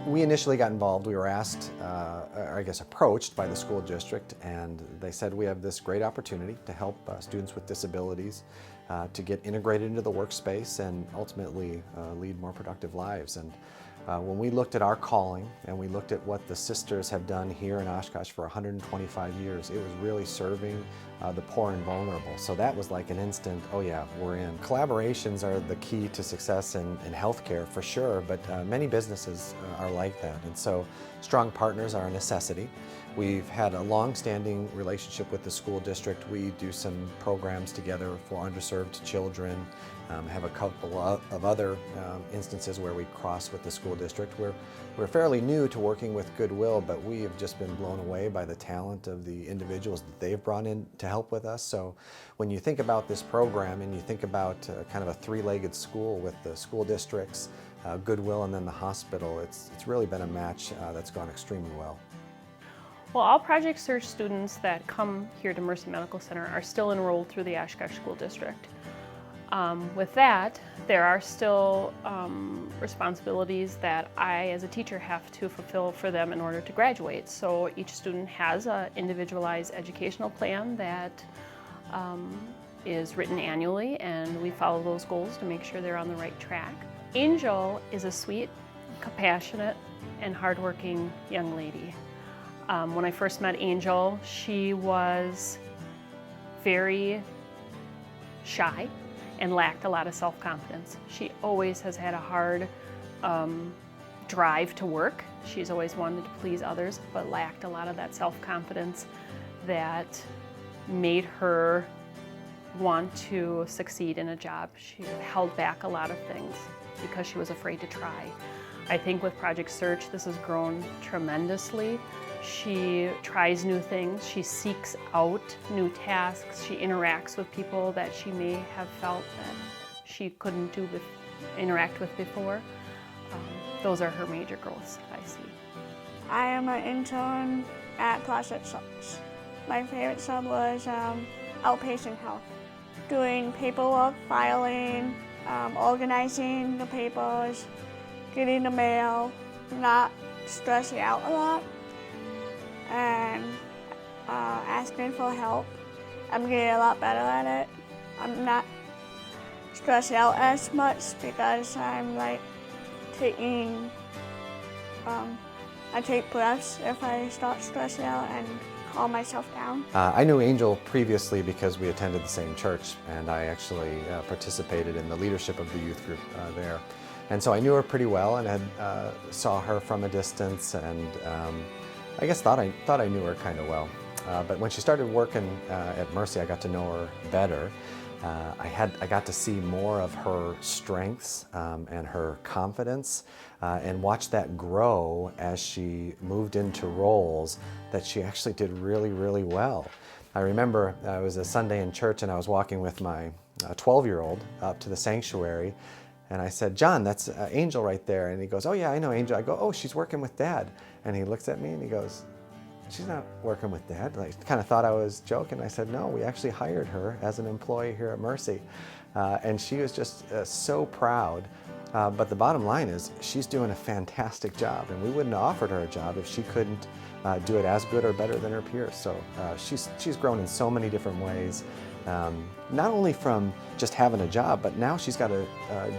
we initially got involved, we were asked, or I guess approached by the school district, and they said we have this great opportunity to help students with disabilities to get integrated into the workspace and ultimately lead more productive lives. And when we looked at our calling and we looked at what the sisters have done here in Oshkosh for 125 years, it was really serving the poor and vulnerable. So that was like an instant, oh yeah, we're in. Collaborations are the key to success in healthcare for sure, but many businesses are like that. And so strong partners are a necessity. We've had a long-standing relationship with the school district. We do some programs together for underserved children, have a couple of other instances where we cross with the school district. We're fairly new to working with Goodwill, but we have just been blown away by the talent of the individuals that they've brought in to help with us. So when you think about this program and you think about kind of a three-legged school with the school districts, Goodwill, and then the hospital, it's really been a match that's gone extremely well. Well, all Project SEARCH students that come here to Mercy Medical Center are still enrolled through the Oshkosh School District. With that, there are still responsibilities that I as a teacher have to fulfill for them in order to graduate. So each student has an individualized educational plan that is written annually, and we follow those goals to make sure they're on the right track. Angel is a sweet, compassionate, and hardworking young lady. When I first met Angel, she was very shy and lacked a lot of self-confidence. She always has had a hard drive to work. She's always wanted to please others, but lacked a lot of that self-confidence that made her want to succeed in a job. She held back a lot of things because she was afraid to try. I think with Project SEARCH, this has grown tremendously. She tries new things, she seeks out new tasks, she interacts with people that she may have felt that she couldn't interact with before. Those are her major growths, I see. I am an intern at Project SEARCH. My favorite sub was outpatient health. Doing paperwork, filing, organizing the papers, getting the mail, not stressing out a lot, and asking for help. I'm getting a lot better at it. I'm not stressing out as much because I'm like taking, I take breaths if I start stressing out and calm myself down. I knew Angel previously because we attended the same church, and I actually participated in the leadership of the youth group there. And so I knew her pretty well and had saw her from a distance, and I guess thought I knew her kind of well. But when she started working at Mercy, I got to know her better. I got to see more of her strengths and her confidence, and watch that grow as she moved into roles that she actually did really, really well. I remember it was a Sunday in church, and I was walking with my 12-year-old up to the sanctuary, and I said, "John, that's Angel right there." And he goes, "Oh yeah, I know Angel." I go, "Oh, she's working with Dad." And he looks at me and he goes, "She's not working with Dad." Like, kind of thought I was joking. I said, "No, we actually hired her as an employee here at Mercy." And she was just so proud. But the bottom line is she's doing a fantastic job, and we wouldn't have offered her a job if she couldn't do it as good or better than her peers. So she's grown in so many different ways. Not only from just having a job, but now she's got to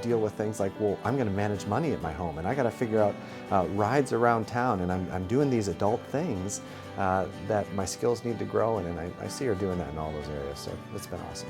deal with things like, well, I'm going to manage money at my home, and I got to figure out rides around town, and I'm doing these adult things that my skills need to grow in, and I see her doing that in all those areas, so it's been awesome.